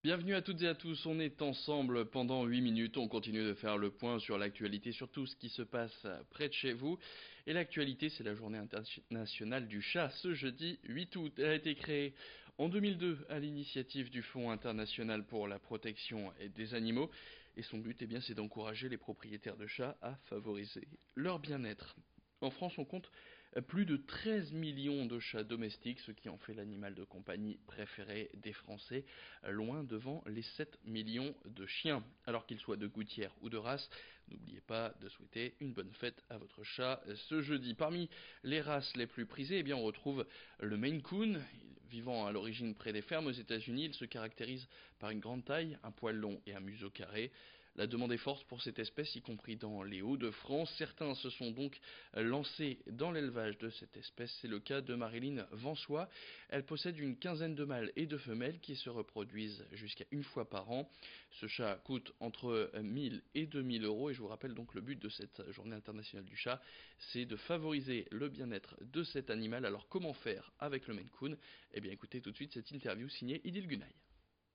Bienvenue à toutes et à tous, on est ensemble pendant 8 minutes, on continue de faire le point sur l'actualité, sur tout ce qui se passe près de chez vous. Et l'actualité, c'est la journée internationale du chat, ce jeudi 8 août. Elle a été créée en 2002 à l'initiative du Fonds international pour la protection des animaux. Et son but, c'est d'encourager les propriétaires de chats à favoriser leur bien-être. En France, on compte plus de 13 millions de chats domestiques, ce qui en fait l'animal de compagnie préféré des Français, loin devant les 7 millions de chiens. Alors qu'ils soient de gouttière ou de race, n'oubliez pas de souhaiter une bonne fête à votre chat ce jeudi. Parmi les races les plus prisées, on retrouve le Maine Coon. Vivant à l'origine près des fermes aux États-Unis, il se caractérise par une grande taille, un poil long et un museau carré. La demande est forte pour cette espèce, y compris dans les Hauts-de-France. Certains se sont donc lancés dans l'élevage de cette espèce. C'est le cas de Marilyn Vansois. Elle possède une quinzaine de mâles et de femelles qui se reproduisent jusqu'à une fois par an. Ce chat coûte entre 1000 et 2000 euros. Et je vous rappelle donc le but de cette journée internationale du chat, c'est de favoriser le bien-être de cet animal. Alors comment faire avec le Maine Coon? Écoutez tout de suite cette interview signée Idil Gunay.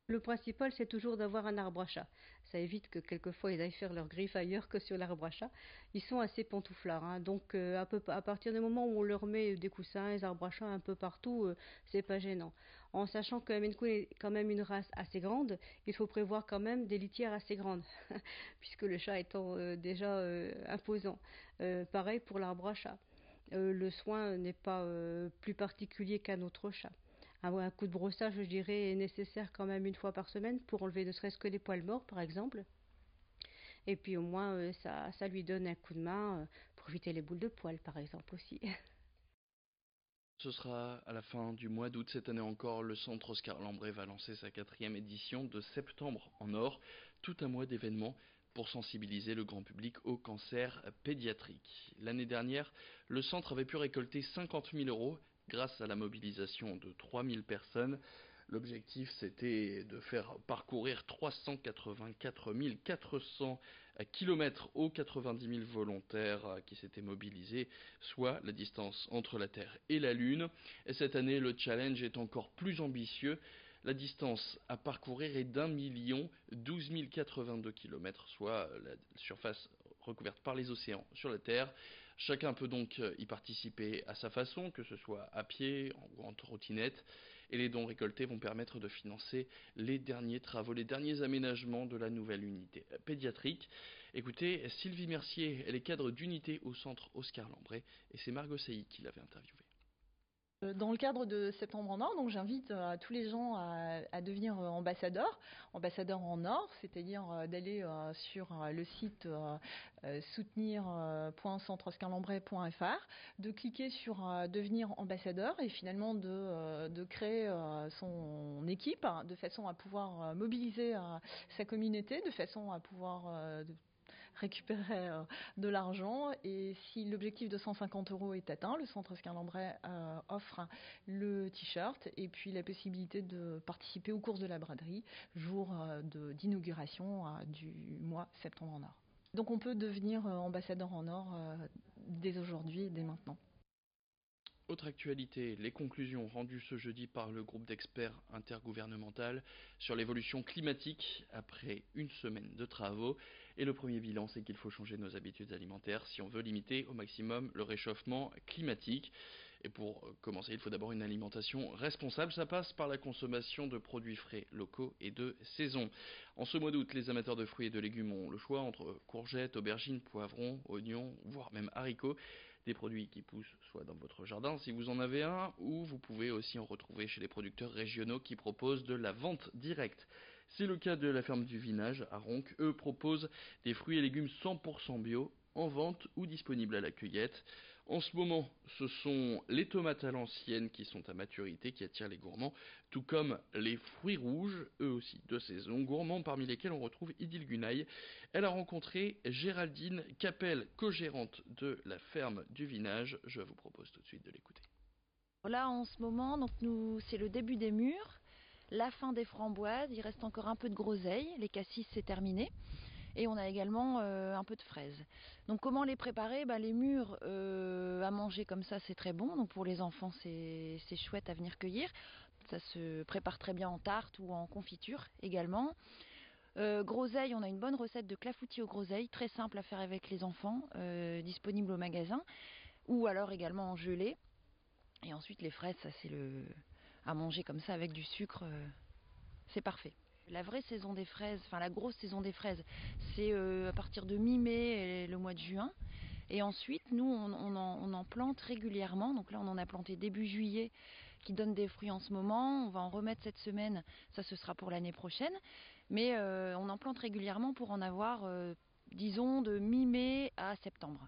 Le principal, c'est toujours d'avoir un arbre à chat. Ça évite que quelquefois ils aillent faire leurs griffes ailleurs que sur l'arbre à chat. Ils sont assez pantouflards, hein. Donc à partir du moment où on leur met des coussins, des arbres à chat un peu partout, c'est pas gênant. En sachant que Maine Coon est quand même une race assez grande, il faut prévoir quand même des litières assez grandes, puisque le chat étant déjà imposant. Pareil pour l'arbre à chat. Le soin n'est pas plus particulier qu'un autre chat. Un coup de brossage, je dirais, est nécessaire quand même une fois par semaine pour enlever ne serait-ce que les poils morts, par exemple. Et puis au moins, ça lui donne un coup de main pour éviter les boules de poils, par exemple, aussi. Ce sera à la fin du mois d'août cette année encore, le centre Oscar Lambret va lancer sa 4e édition de Septembre en Or, tout un mois d'événements pour sensibiliser le grand public au cancer pédiatrique. L'année dernière, le centre avait pu récolter 50 000 euros grâce à la mobilisation de 3000 personnes. L'objectif, c'était de faire parcourir 384 400 kilomètres aux 90 000 volontaires qui s'étaient mobilisés, soit la distance entre la Terre et la Lune. Et cette année, le challenge est encore plus ambitieux. La distance à parcourir est d'1 012 082 km, soit la surface recouverte par les océans sur la Terre. Chacun peut donc y participer à sa façon, que ce soit à pied ou en trottinette, et les dons récoltés vont permettre de financer les derniers travaux, les derniers aménagements de la nouvelle unité pédiatrique. Écoutez, Sylvie Mercier, elle est cadre d'unité au centre Oscar Lambret, et c'est Margot Sailly qui l'avait interviewée. Dans le cadre de Septembre en Or, donc j'invite tous les gens à devenir ambassadeurs en or, c'est-à-dire d'aller sur le site soutenir.centreoscarlambret.fr, de cliquer sur devenir ambassadeur et finalement de créer son équipe de façon à pouvoir mobiliser sa communauté, de façon à pouvoir récupérer de l'argent, et si l'objectif de 150 euros est atteint, le centre Oscar Lambret offre le t-shirt et puis la possibilité de participer aux courses de la braderie jour d'inauguration du mois Septembre en Or. Donc on peut devenir ambassadeur en or dès aujourd'hui, dès maintenant. Autre actualité, les conclusions rendues ce jeudi par le groupe d'experts intergouvernemental sur l'évolution climatique après une semaine de travaux. Et le premier bilan, c'est qu'il faut changer nos habitudes alimentaires si on veut limiter au maximum le réchauffement climatique. Et pour commencer, il faut d'abord une alimentation responsable. Ça passe par la consommation de produits frais, locaux et de saison. En ce mois d'août, les amateurs de fruits et de légumes ont le choix entre courgettes, aubergines, poivrons, oignons, voire même haricots. Des produits qui poussent soit dans votre jardin si vous en avez un, ou vous pouvez aussi en retrouver chez les producteurs régionaux qui proposent de la vente directe. C'est le cas de la ferme du Vinage à Ronques. Eux proposent des fruits et légumes 100% bio en vente ou disponibles à la cueillette. En ce moment, ce sont les tomates à l'ancienne qui sont à maturité qui attirent les gourmands, tout comme les fruits rouges, eux aussi de saison, gourmands parmi lesquels on retrouve Idil Gunay. Elle a rencontré Géraldine Capel, co-gérante de la ferme du Vinage. Je vous propose tout de suite de l'écouter. Là en ce moment, donc c'est le début des mûres, la fin des framboises, il reste encore un peu de groseille, les cassis c'est terminé. Et on a également un peu de fraises. Donc comment les préparer? Les mûres à manger comme ça c'est très bon, donc pour les enfants c'est chouette à venir cueillir. Ça se prépare très bien en tarte ou en confiture également. Groseille, on a une bonne recette de clafoutis aux groseilles, très simple à faire avec les enfants, disponible au magasin, ou alors également en gelée. Et ensuite les fraises, ça c'est à manger comme ça avec du sucre, c'est parfait. La vraie saison des fraises, enfin la grosse saison des fraises, c'est à partir de mi-mai et le mois de juin. Et ensuite, nous, on en plante régulièrement. Donc là, on en a planté début juillet, qui donne des fruits en ce moment. On va en remettre cette semaine. Ça, ce sera pour l'année prochaine. Mais on en plante régulièrement pour en avoir, disons, de mi-mai à septembre.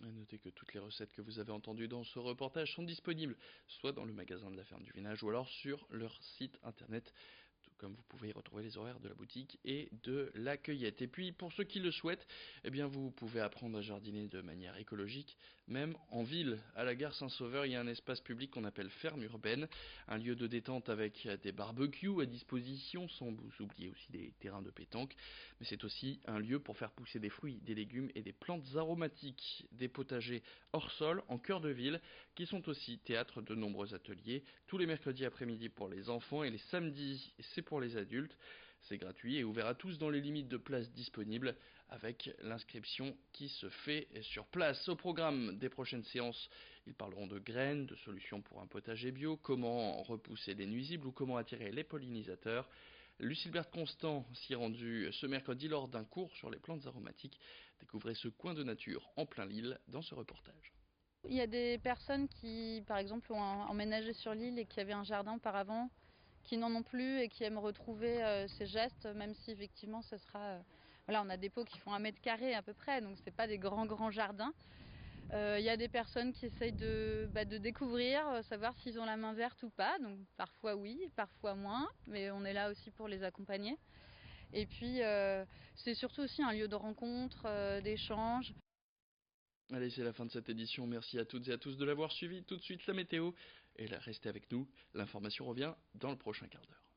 À noter que toutes les recettes que vous avez entendues dans ce reportage sont disponibles soit dans le magasin de la ferme du Vinage ou alors sur leur site internet, tout comme vous pouvez y retrouver les horaires de la boutique et de la cueillette. Et puis pour ceux qui le souhaitent, eh bien vous pouvez apprendre à jardiner de manière écologique, même en ville. À la gare Saint-Sauveur, il y a un espace public qu'on appelle ferme urbaine, un lieu de détente avec des barbecues à disposition, sans vous oublier aussi des terrains de pétanque. Mais c'est aussi un lieu pour faire pousser des fruits, des légumes et des plantes aromatiques, des potagers hors sol en cœur de ville qui sont aussi théâtre de nombreux ateliers tous les mercredis après-midi pour les enfants et les samedis c'est pour les adultes. C'est gratuit et ouvert à tous dans les limites de places disponibles avec l'inscription qui se fait sur place. Au programme des prochaines séances, ils parleront de graines, de solutions pour un potager bio, comment repousser les nuisibles ou comment attirer les pollinisateurs. Lucilbert Constant s'y est rendu ce mercredi lors d'un cours sur les plantes aromatiques. Découvrez ce coin de nature en plein Lille dans ce reportage. Il y a des personnes qui, par exemple, ont emménagé sur l'île et qui avaient un jardin auparavant, qui n'en ont plus et qui aiment retrouver ces gestes, même si effectivement ce sera... voilà, on a des pots qui font 1 m² à peu près, donc c'est pas des grands jardins. Il y a des personnes qui essayent de découvrir, savoir s'ils ont la main verte ou pas, donc parfois oui, parfois moins, mais on est là aussi pour les accompagner. Et puis c'est surtout aussi un lieu de rencontre, d'échange. Allez, c'est la fin de cette édition. Merci à toutes et à tous de l'avoir suivi. Tout de suite, la météo. Et là, restez avec nous. L'information revient dans le prochain quart d'heure.